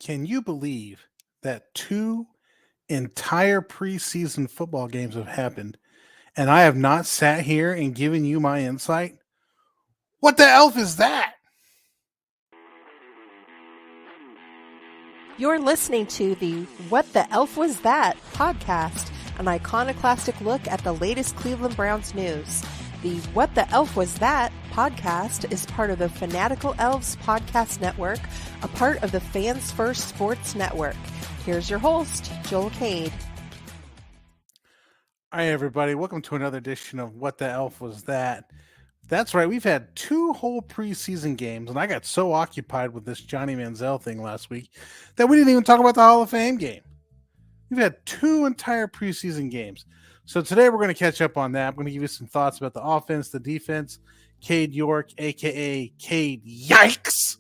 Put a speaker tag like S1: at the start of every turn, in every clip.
S1: Can you believe that two entire preseason football games have happened and I have not sat here and given you my insight? What the elf is that?
S2: You're listening to the What the Elf Was That podcast, an iconoclastic look at the latest Cleveland Browns news. The What the Elf Was That podcast is part of the Fanatical Elves podcast network, a part of the Fans First Sports Network. Here's your host, Joel Cade.
S1: All right, everybody, welcome to another edition of What the Elf Was That. That's right, we've had two whole preseason games, and I got so occupied with this Johnny Manziel thing last week that we didn't even talk about the Hall of Fame game. We've had two entire preseason games. So today we're going to catch up on that. I'm going to give you some thoughts about the offense, the defense, Cade York, a.k.a. Cade Yikes,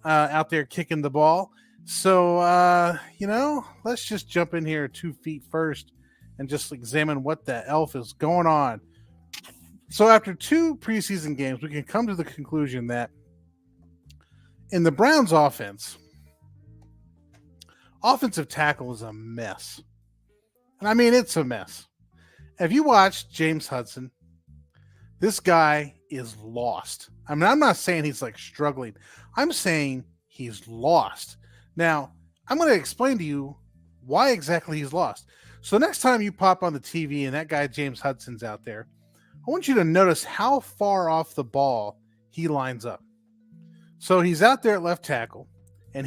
S1: out there kicking the ball. So, let's just jump in here 2 feet first and just examine what the elf is going on. So after two preseason games, we can come to the conclusion that in the Browns offense, offensive tackle is a mess. And I mean, it's a mess. Have you watched James Hudson? This guy is lost. I mean, I'm not saying he's like struggling. I'm saying he's lost. Now, I'm going to explain to you why exactly he's lost. So next time you pop on the TV and that guy James Hudson's out there, I want you to notice how far off the ball he lines up. So he's out there at left tackle, and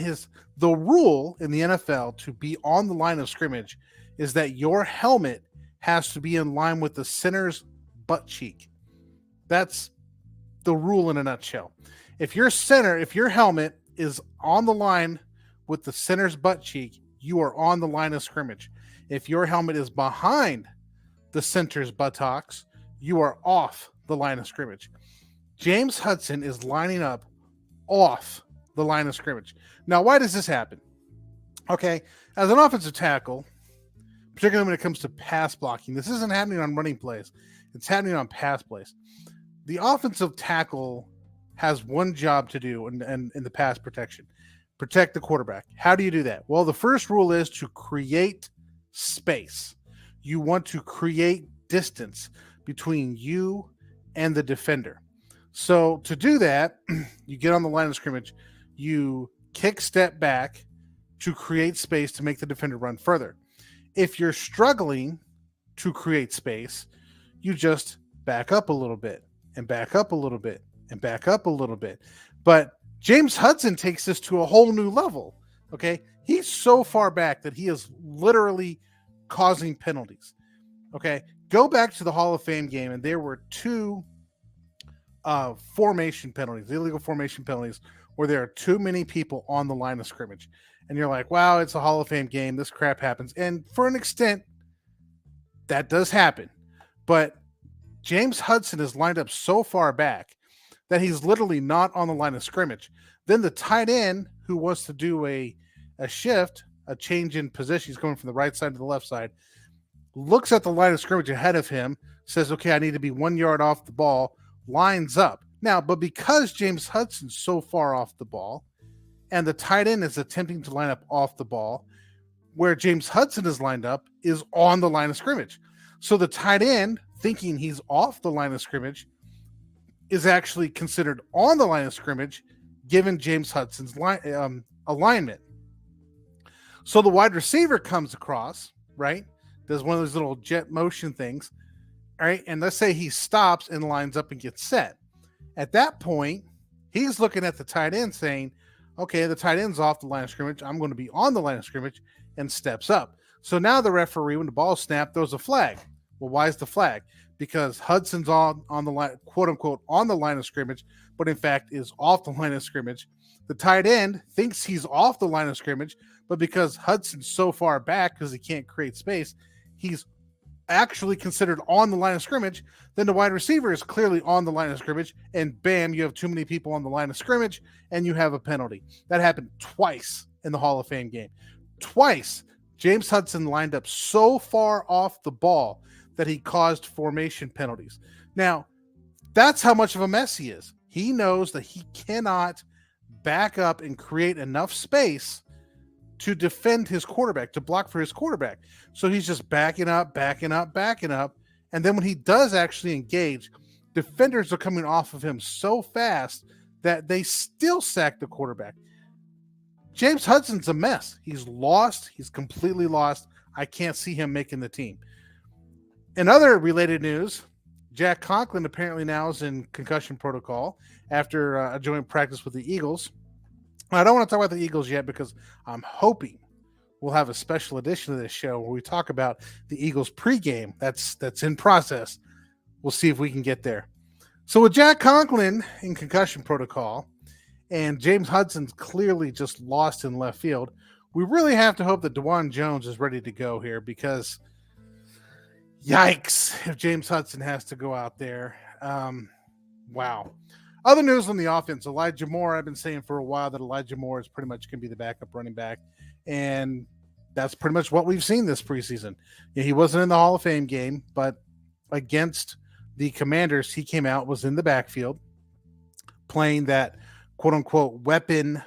S1: the rule in the NFL to be on the line of scrimmage is that your helmet has to be in line with the center's butt cheek. That's the rule in a nutshell. If your helmet is on the line with the center's butt cheek, you are on the line of scrimmage. If your helmet is behind the center's buttocks, you are off the line of scrimmage. James Hudson is lining up off the line of scrimmage. Now, why does this happen? Okay, as an offensive tackle, particularly when it comes to pass blocking, this isn't happening on running plays. It's happening on pass plays. The offensive tackle has one job to do in the pass protection. Protect the quarterback. How do you do that? Well, the first rule is to create space. You want to create distance between you and the defender. So to do that, you get on the line of scrimmage, you kick step back to create space to make the defender run further. If you're struggling to create space, you just back up a little bit and back up a little bit and back up a little bit. But James Hudson takes this to a whole new level. Okay. He's so far back that he is literally causing penalties. Okay. Go back to the Hall of Fame game, and there were two formation penalties, illegal formation penalties, where there are too many people on the line of scrimmage. And you're like, wow, it's a Hall of Fame game. This crap happens. And for an extent, that does happen. But James Hudson is lined up so far back that he's literally not on the line of scrimmage. Then the tight end who wants to do a shift, a change in position, he's going from the right side to the left side, looks at the line of scrimmage ahead of him, says, okay, I need to be 1 yard off the ball, lines up. Now, but because James Hudson's so far off the ball and the tight end is attempting to line up off the ball, where James Hudson is lined up is on the line of scrimmage. So the tight end, thinking he's off the line of scrimmage, is actually considered on the line of scrimmage given James Hudson's alignment. So the wide receiver comes across, right? Does one of those little jet motion things, all right? And let's say he stops and lines up and gets set. At that point, he's looking at the tight end saying, okay, the tight end's off the line of scrimmage. I'm going to be on the line of scrimmage, and steps up. So now the referee, when the ball snapped, throws a flag. Well, why is the flag? Because Hudson's on the line, quote unquote, on the line of scrimmage, but in fact is off the line of scrimmage. The tight end thinks he's off the line of scrimmage, but because Hudson's so far back because he can't create space, he's actually considered on the line of scrimmage. Then the wide receiver is clearly on the line of scrimmage, and bam, you have too many people on the line of scrimmage, and you have a penalty. That happened twice in the Hall of Fame game. Twice, James Hudson lined up so far off the ball that he caused formation penalties. Now, that's how much of a mess he is. He knows that he cannot back up and create enough space to defend his quarterback, to block for his quarterback. So he's just backing up. And then when he does actually engage, defenders are coming off of him so fast that they still sack the quarterback. James Hudson's a mess. He's lost. He's completely lost. I can't see him making the team. In other related news, Jack Conklin apparently now is in concussion protocol after a joint practice with the Eagles. I don't want to talk about the Eagles yet because I'm hoping we'll have a special edition of this show where we talk about the Eagles pregame. That's in process. We'll see if we can get there. So with Jack Conklin in concussion protocol and James Hudson's clearly just lost in left field, we really have to hope that DeJuan Jones is ready to go here because yikes if James Hudson has to go out there. Wow. Other news on the offense, Elijah Moore. I've been saying for a while that Elijah Moore is pretty much going to be the backup running back. And that's pretty much what we've seen this preseason. Yeah, he wasn't in the Hall of Fame game, but against the Commanders, he came out, was in the backfield, playing that quote-unquote weapon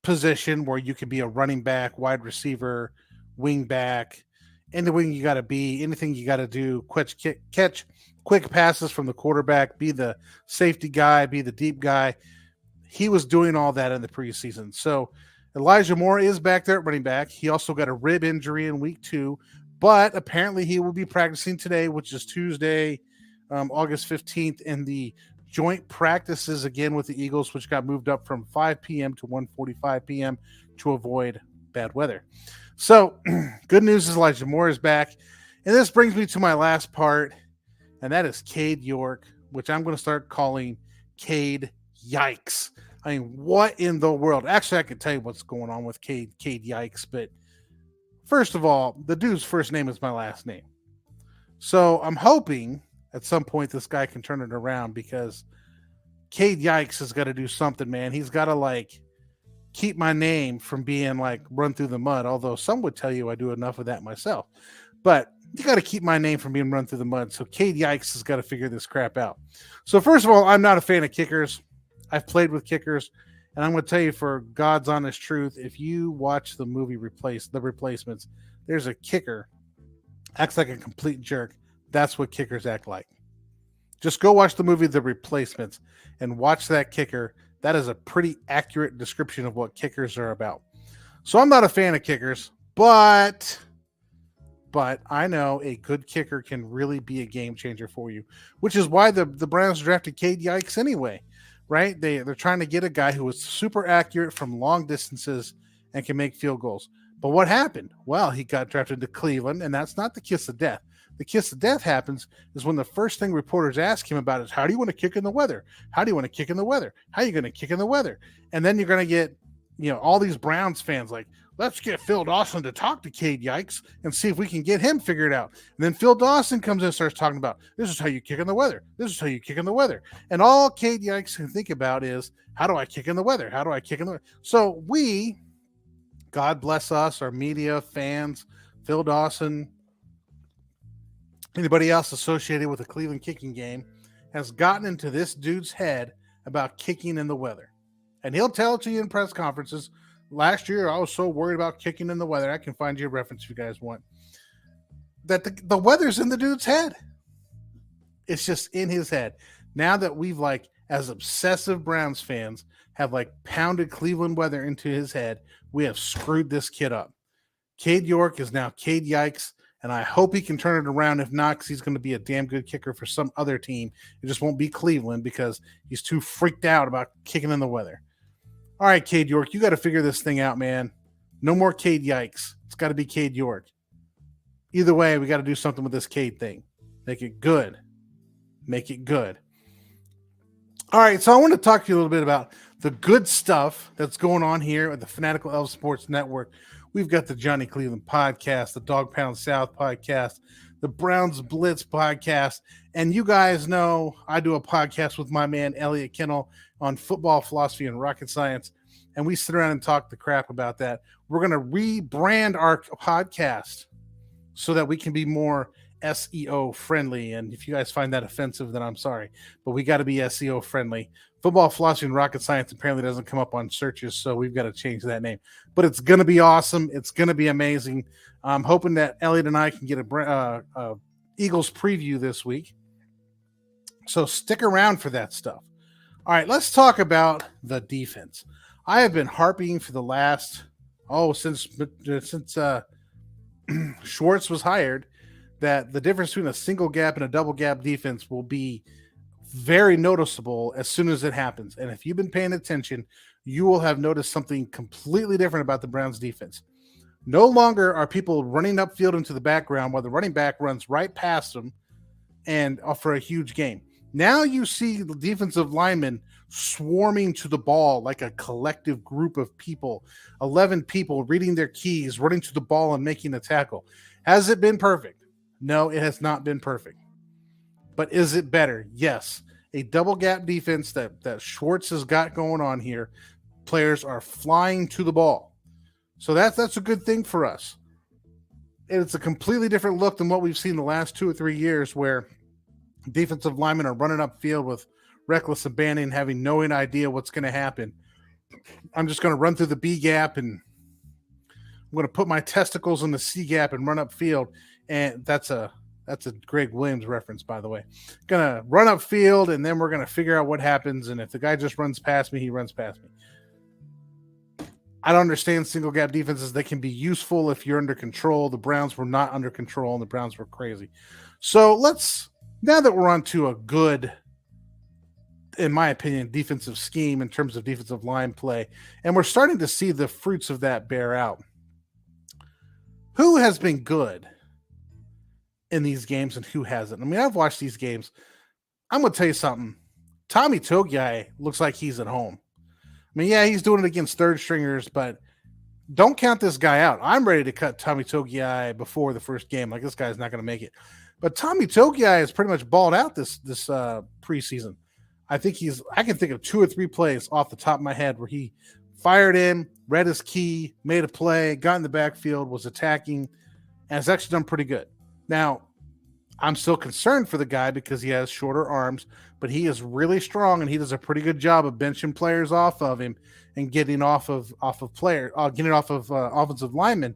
S1: position where you can be a running back, wide receiver, wing back, anything you got to be, anything you got to do, catch quick passes from the quarterback, be the safety guy, be the deep guy. He was doing all that in the preseason. So Elijah Moore is back there at running back. He also got a rib injury in week 2, but apparently he will be practicing today, which is Tuesday, August 15th, in the joint practices again with the Eagles, which got moved up from 5 p.m. to 1:45 p.m. to avoid bad weather. So good news is Elijah Moore is back. And this brings me to my last part, and that is Cade York, which I'm going to start calling Cade Yikes. I mean, what in the world? Actually, I can tell you what's going on with Cade Yikes, but first of all, the dude's first name is my last name. So I'm hoping at some point this guy can turn it around because Cade Yikes has got to do something, man. He's got to, keep my name from being, run through the mud, although some would tell you I do enough of that myself. But you got to keep my name from being run through the mud. So Cade Yikes has got to figure this crap out. So first of all, I'm not a fan of kickers. I've played with kickers, and I'm going to tell you for God's honest truth, if you watch the movie The Replacements, there's a kicker acts like a complete jerk. That's what kickers act like. Just go watch the movie The Replacements and watch that kicker. That is a pretty accurate description of what kickers are about. So I'm not a fan of kickers, but I know a good kicker can really be a game changer for you, which is why the Browns drafted Cade Yikes anyway, right? They're trying to get a guy who is super accurate from long distances and can make field goals. But what happened? Well, he got drafted to Cleveland, and that's not the kiss of death. The kiss of death happens is when the first thing reporters ask him about is, how do you want to kick in the weather? How do you want to kick in the weather? How are you going to kick in the weather? And then you're going to get, all these Browns fans like, let's get Phil Dawson to talk to Cade Yikes and see if we can get him figured out. And then Phil Dawson comes in and starts talking about, this is how you kick in the weather. This is how you kick in the weather. And all Cade Yikes can think about is, how do I kick in the weather? How do I kick in the weather? So we, God bless us, our media, fans, Phil Dawson, anybody else associated with the Cleveland kicking game, has gotten into this dude's head about kicking in the weather. And he'll tell it to you in press conferences. Last year, I was so worried about kicking in the weather. I can find you a reference if you guys want. That the weather's in the dude's head. It's just in his head. Now that we've, as obsessive Browns fans, have, pounded Cleveland weather into his head, we have screwed this kid up. Cade York is now Cade Yikes. And I hope he can turn it around. If not, because he's going to be a damn good kicker for some other team. It just won't be Cleveland because he's too freaked out about kicking in the weather. All right, Cade York, you got to figure this thing out, man. No more Cade Yikes. It's got to be Cade York. Either way, we got to do something with this Cade thing. Make it good. Make it good. All right, so I want to talk to you a little bit about the good stuff that's going on here at the Fanatical Elf Sports Network. We've got the Johnny Cleveland podcast, the Dog Pound South podcast, the Browns Blitz podcast. And you guys know I do a podcast with my man, Elliot Kennel, on football philosophy and rocket science. And we sit around and talk the crap about that. We're going to rebrand our podcast so that we can be more SEO friendly. And if you guys find that offensive, then I'm sorry. But we got to be SEO friendly Football Philosophy and Rocket Science apparently doesn't come up on searches, so we've got to change that name. But it's going to be awesome. It's going to be amazing. I'm hoping that Elliot and I can get a Eagles preview this week. So stick around for that stuff. All right, let's talk about the defense. I have been harping for the last since Schwartz was hired that the difference between a single gap and a double gap defense will be very noticeable as soon as it happens. And if you've been paying attention, you will have noticed something completely different about the Browns defense. No longer are people running upfield into the background while the running back runs right past them and for a huge gain. Now you see the defensive linemen swarming to the ball like a collective group of people, 11 people reading their keys, running to the ball and making a tackle. Has it been perfect? No, it has not been perfect. But is it better? Yes. A double gap defense that Schwartz has got going on here. Players are flying to the ball. So that's a good thing for us. And it's a completely different look than what we've seen the last 2 or 3 years where defensive linemen are running upfield with reckless abandon, having no idea what's going to happen. I'm just going to run through the B gap and I'm going to put my testicles in the C gap and run upfield. And that's a Greg Williams reference, by the way. Gonna run upfield, and then we're gonna figure out what happens. And if the guy just runs past me, he runs past me. I don't understand single gap defenses. They can be useful if you're under control. The Browns were not under control, and the Browns were crazy. So now that we're on to a good, in my opinion, defensive scheme in terms of defensive line play, and we're starting to see the fruits of that bear out. Who has been good in these games and who hasn't? I mean, I've watched these games. I'm going to tell you something. Tommy Togiai looks like he's at home. I mean, yeah, he's doing it against third stringers, but don't count this guy out. I'm ready to cut Tommy Togiai before the first game. Like, this guy's not going to make it. But Tommy Togiai has pretty much balled out this preseason. I can think of 2 or 3 plays off the top of my head where he fired in, read his key, made a play, got in the backfield, was attacking, and has actually done pretty good. Now, I'm still concerned for the guy because he has shorter arms, but he is really strong and he does a pretty good job of benching players off of him and getting off of offensive linemen.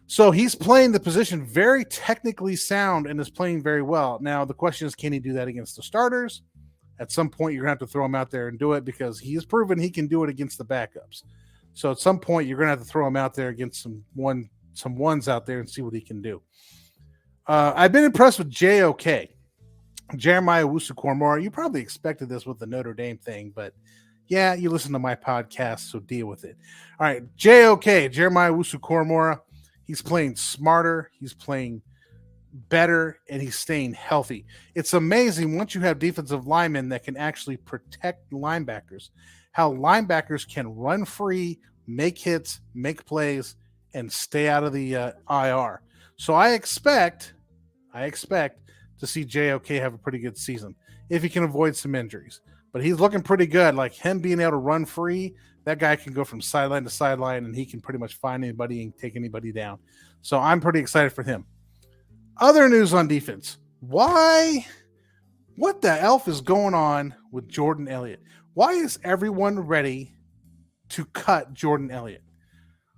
S1: So he's playing the position very technically sound and is playing very well. Now, the question is, can he do that against the starters? At some point, you're going to have to throw him out there and do it because he has proven he can do it against the backups. So at some point, you're going to have to throw him out there against some ones out there and see what he can do. I've been impressed with JOK, Jeremiah Owusu-Koramoah. You probably expected this with the Notre Dame thing, but yeah, you listen to my podcast, so deal with it. All right, JOK, Jeremiah Owusu-Koramoah. He's playing smarter. He's playing better, and he's staying healthy. It's amazing once you have defensive linemen that can actually protect linebackers, how linebackers can run free, make hits, make plays, and stay out of the IR. So I expect to see JOK have a pretty good season if he can avoid some injuries. But he's looking pretty good. Like him being able to run free, that guy can go from sideline to sideline, and he can pretty much find anybody and take anybody down. So I'm pretty excited for him. Other news on defense. What the elf is going on with Jordan Elliott? Why is everyone ready to cut Jordan Elliott?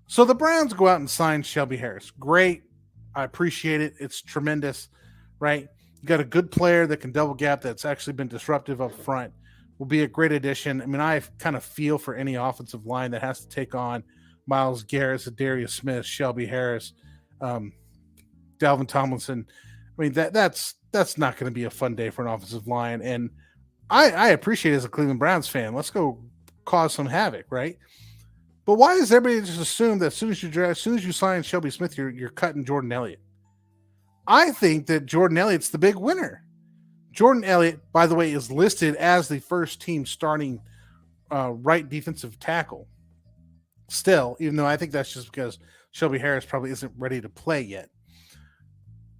S1: So the Browns go out and sign Shelby Harris. Great. I appreciate it. It's tremendous, right? You got a good player that can double gap that's actually been disruptive up front. Will be a great addition. I mean, I kind of feel for any offensive line that has to take on Myles Garrett, Darius Smith, Shelby Harris, Dalvin Tomlinson. I mean, that's not going to be a fun day for an offensive line. And I appreciate it as a Cleveland Browns fan. Let's go cause some havoc, right? But why does everybody just assume that as soon as you sign Shelby Smith, you're cutting Jordan Elliott? I think that Jordan Elliott's the big winner. Jordan Elliott, by the way, is listed as the first team starting right defensive tackle. Still, even though I think that's just because Shelby Harris probably isn't ready to play yet.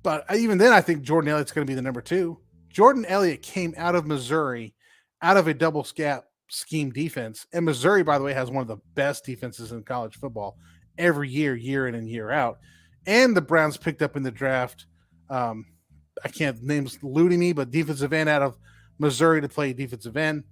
S1: But even then, I think Jordan Elliott's going to be the number 2. Jordan Elliott came out of Missouri, out of a double gap scheme defense. And Missouri, by the way, has one of the best defenses in college football every year, year in and year out. And the Browns picked up in the draft, I can't, name's eluding me, but defensive end out of Missouri to play defensive end.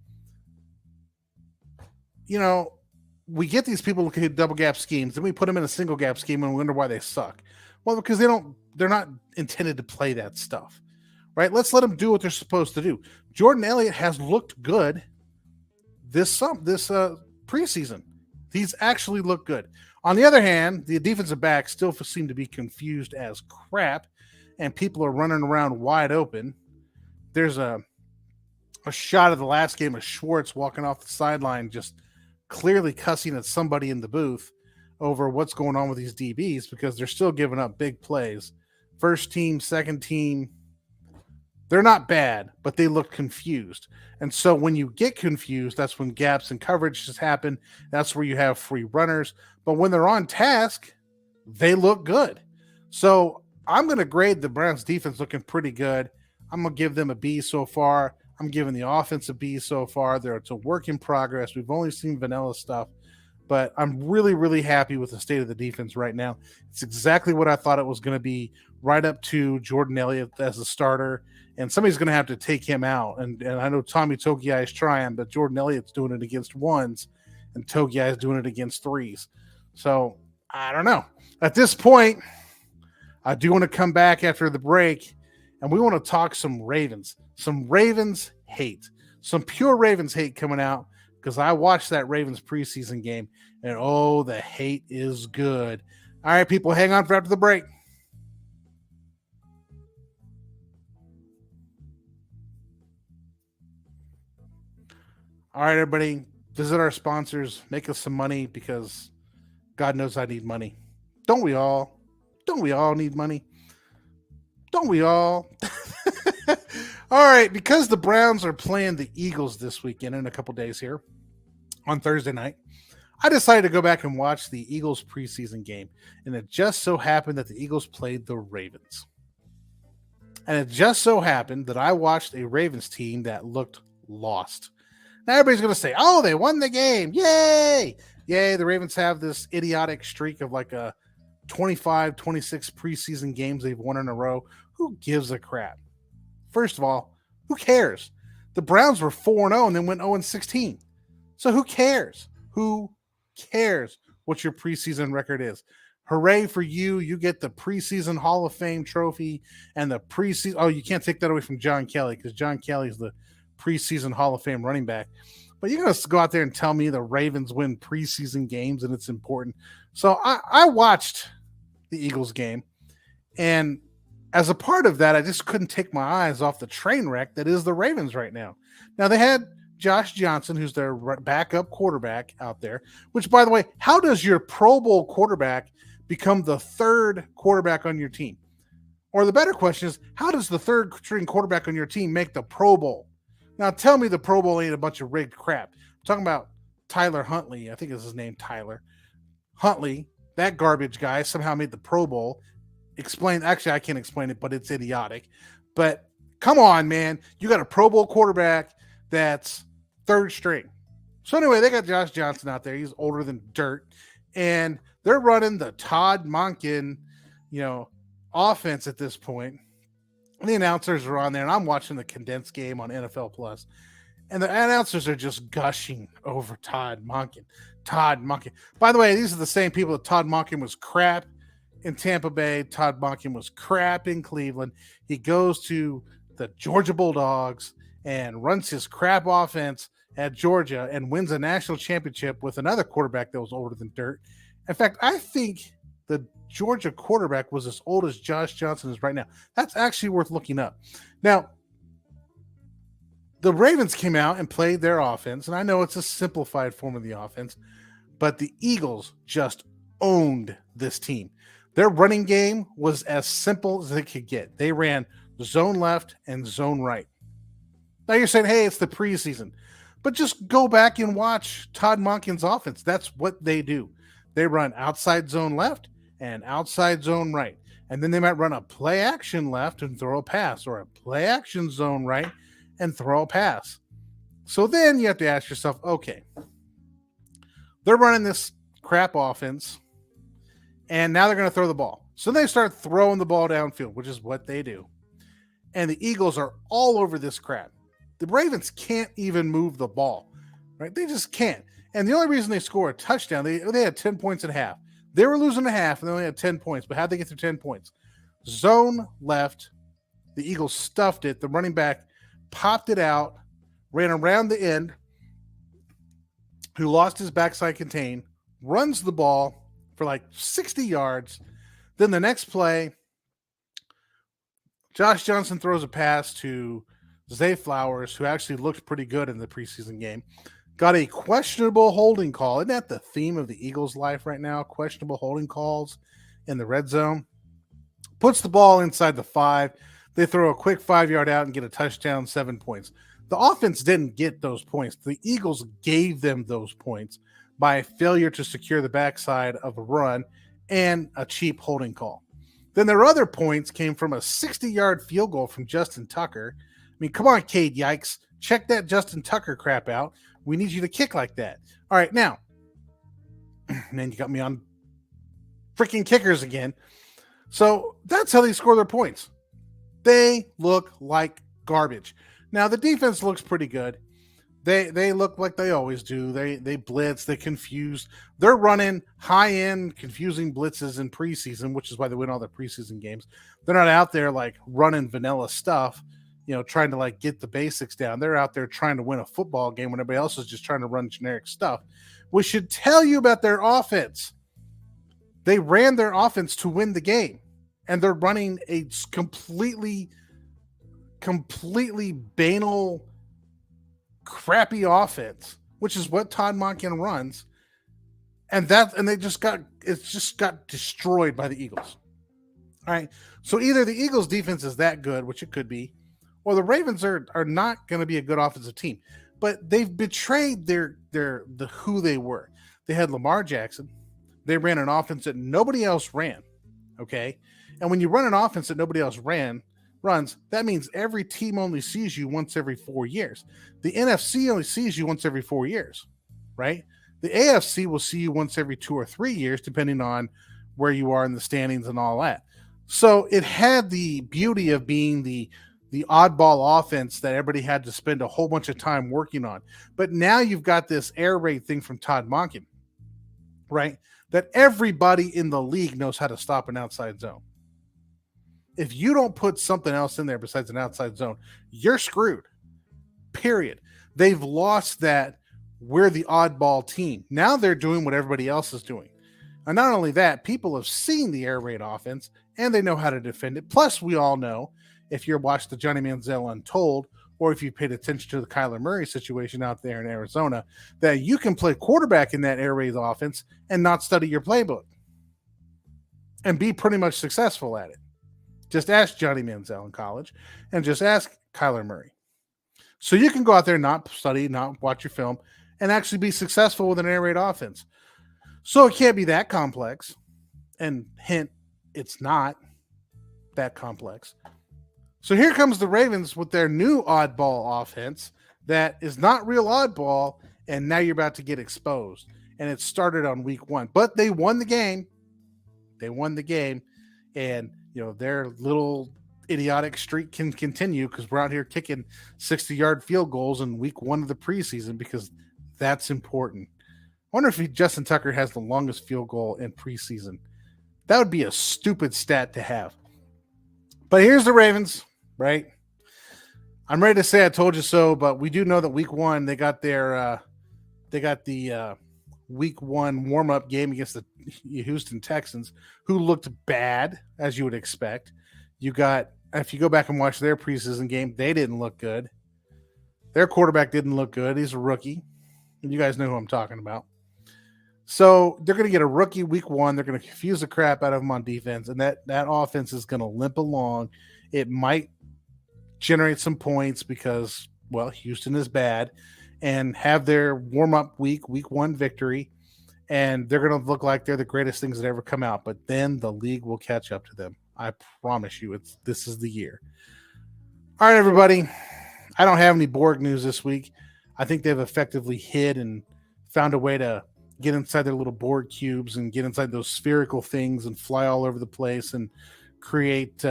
S1: we get these people who can double gap schemes, and we put them in a single gap scheme and wonder why they suck. Well, because they're not intended to play that stuff, right? Let's let them do what they're supposed to do. Jordan Elliott has looked good this preseason. He's actually looked good. On the other hand, the defensive backs still seem to be confused as crap, and people are running around wide open. There's a shot of the last game of Schwartz walking off the sideline, just clearly cussing at somebody in the booth over what's going on with these DBs because they're still giving up big plays. First team, second team, they're not bad, but they look confused. And so when you get confused, that's when gaps in coverage just happen. That's where you have free runners. But when they're on task, they look good. So I'm going to grade the Browns defense looking pretty good. I'm going to give them a B so far. I'm giving the offense a B so far. It's a work in progress. We've only seen vanilla stuff, but I'm really, really happy with the state of the defense right now. It's exactly what I thought it was going to be, right up to Jordan Elliott as a starter. And somebody's going to have to take him out. And I know Tommy Togiai is trying, but Jordan Elliott's doing it against ones, and Togiai is doing it against threes. So I don't know. At this point, I do want to come back after the break, and we want to talk some Ravens. Some Ravens hate. Some pure Ravens hate coming out because I watched that Ravens preseason game, and oh, the hate is good. All right, people, hang on for after the break. All right, everybody, visit our sponsors. Make us some money because God knows I need money. Don't we all? Don't we all need money? Don't we all? All right, because the Browns are playing the Eagles this weekend in a couple days here on Thursday night, I decided to go back and watch the Eagles preseason game. And it just so happened that the Eagles played the Ravens. And it just so happened that I watched a Ravens team that looked lost. Now everybody's going to say, oh, they won the game. Yay. Yay, the Ravens have this idiotic streak of like a 25, 26 preseason games they've won in a row. Who gives a crap? First of all, who cares? The Browns were 4-0 and then went 0-16. So who cares? Who cares what your preseason record is? Hooray for you. You get the preseason Hall of Fame trophy and the preseason. Oh, you can't take that away from John Kelly because John Kelly is the preseason Hall of Fame running back. But you're going to go out there and tell me the Ravens win preseason games and it's important. So I watched the Eagles game, and as a part of that, I just couldn't take my eyes off the train wreck that is the Ravens right now. Now, they had Josh Johnson, who's their backup quarterback out there, which, by the way, how does your Pro Bowl quarterback become the third quarterback on your team? Or the better question is, how does the third string quarterback on your team make the Pro Bowl? Now, tell me the Pro Bowl ain't a bunch of rigged crap. I'm talking about Tyler Huntley. I think is his name, Tyler Huntley. That garbage guy somehow made the Pro Bowl. Actually, I can't explain it, but it's idiotic. But come on, man. You got a Pro Bowl quarterback that's third string. So anyway, they got Josh Johnson out there. He's older than dirt. And they're running the Todd Monken, offense at this point. And the announcers are on there, and I'm watching the condensed game on NFL Plus. And the announcers are just gushing over Todd Monken. Todd Monken. By the way, these are the same people that Todd Monken was crap in Tampa Bay. Todd Monken was crap in Cleveland. He goes to the Georgia Bulldogs and runs his crap offense at Georgia and wins a national championship with another quarterback that was older than dirt. In fact, I think the Georgia quarterback was as old as Josh Johnson is right now. That's actually worth looking up. Now, the Ravens came out and played their offense, and I know it's a simplified form of the offense, but the Eagles just owned this team. Their running game was as simple as it could get. They ran zone left and zone right. Now you're saying, hey, it's the preseason. But just go back and watch Todd Monken's offense. That's what they do. They run outside zone left and outside zone right. And then they might run a play action left and throw a pass, or a play action zone right and throw a pass. So then you have to ask yourself, okay, they're running this crap offense, and now they're going to throw the ball. So they start throwing the ball downfield, which is what they do. And the Eagles are all over this crap. The Ravens can't even move the ball, right? They just can't. And the only reason they score a touchdown, they had 10 points at half. They were losing a half, and they only had 10 points. But how'd they get their 10 points? Zone left. The Eagles stuffed it. The running back popped it out, ran around the end, who lost his backside contain, runs the ball for like 60 yards. Then the next play, Josh Johnson throws a pass to Zay Flowers, who actually looked pretty good in the preseason game. Got a questionable holding call. Isn't that the theme of the Eagles' life right now? Questionable holding calls in the red zone. Puts the ball inside the 5. They throw a quick 5-yard out and get a touchdown, 7 points. The offense didn't get those points. The Eagles gave them those points by a failure to secure the backside of a run and a cheap holding call. Then their other points came from a 60-yard field goal from Justin Tucker. I mean, come on, Cade Yikes. Check that Justin Tucker crap out. We need you to kick like that. All right, now, man, you got me on freaking kickers again. So that's how they score their points. They look like garbage. Now, the defense looks pretty good. They look like they always do. They blitz, they confuse. They're running high-end, confusing blitzes in preseason, which is why they win all their preseason games. They're not out there like running vanilla stuff, trying to like get the basics down. They're out there trying to win a football game when everybody else is just trying to run generic stuff. We should tell you about their offense. They ran their offense to win the game, and they're running a completely banal, crappy offense, which is what Todd Monken runs, and it just got destroyed by the Eagles. All right, so either the Eagles defense is that good, which it could be, or the Ravens are not going to be a good offensive team. But they've betrayed the who they were. They had Lamar Jackson. They ran an offense that nobody else ran. Okay, and when you run an offense that nobody else runs, that means every team only sees you once every 4 years. The NFC only sees you once every 4 years, right? The AFC will see you once every 2 or 3 years, depending on where you are in the standings and all that. So it had the beauty of being the oddball offense that everybody had to spend a whole bunch of time working on. But now you've got this air raid thing from Todd Monken, right? That everybody in the league knows how to stop an outside zone. If you don't put something else in there besides an outside zone, you're screwed. Period. They've lost that we're the oddball team. Now they're doing what everybody else is doing. And not only that, people have seen the air raid offense and they know how to defend it. Plus, we all know, if you're watched the Johnny Manziel Untold, or if you paid attention to the Kyler Murray situation out there in Arizona, that you can play quarterback in that air raid offense and not study your playbook and be pretty much successful at it. Just ask Johnny Manziel in college and just ask Kyler Murray. So you can go out there, not study, not watch your film, and actually be successful with an air raid offense. So it can't be that complex. And hint, it's not that complex. So here comes the Ravens with their new oddball offense that is not real oddball, and now you're about to get exposed. And it started on week 1. But they won the game. And their little idiotic streak can continue because we're out here kicking 60-yard field goals in week 1 of the preseason because that's important. I wonder if Justin Tucker has the longest field goal in preseason. That would be a stupid stat to have. But here's the Ravens, right? I'm ready to say I told you so, but we do know that week 1 they got the week 1 warm-up game against the Houston Texans, who looked bad, as you would expect. If you go back and watch their preseason game, they didn't look good. Their quarterback didn't look good. He's a rookie. And you guys know who I'm talking about. So they're going to get a rookie week 1. They're going to confuse the crap out of him on defense, and that offense is going to limp along. It might generate some points because, well, Houston is bad, and have their warm-up week 1 victory, and they're going to look like they're the greatest things that ever come out. But then the league will catch up to them. I promise you, this is the year. All right, everybody. I don't have any Borg news this week. I think they've effectively hid and found a way to get inside their little Borg cubes and get inside those spherical things and fly all over the place and create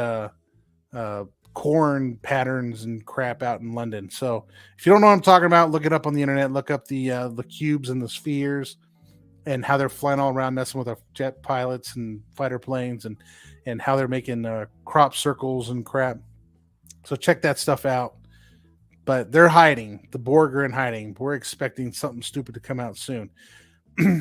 S1: corn patterns and crap out in London. So if you don't know what I'm talking about, look it up on the internet. Look up the cubes and the spheres and how they're flying all around, messing with our jet pilots and fighter planes, and how they're making crop circles and crap. So check that stuff out. But they're hiding. The Borg are in hiding. We're expecting something stupid to come out soon.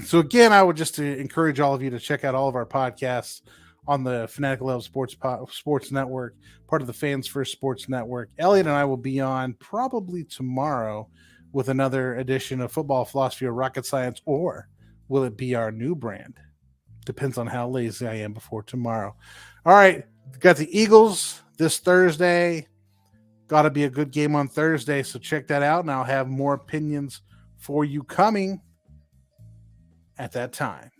S1: So again, I would just encourage all of you to check out all of our podcasts on the Fanatical Love Sports Network, part of the Fans First Sports Network. Elliot and I will be on probably tomorrow with another edition of Football Philosophy or Rocket Science, or will it be our new brand? Depends on how lazy I am before tomorrow. All right, got the Eagles this Thursday. Got to be a good game on Thursday, so check that out, and I'll have more opinions for you coming at that time.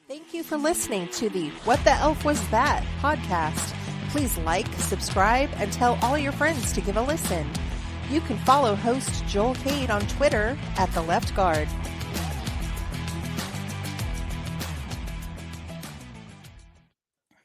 S2: Thank you for listening to the What the Elf Was That podcast. Please like, subscribe, and tell all your friends to give a listen. You can follow host Joel Cade on Twitter at The Left Guard.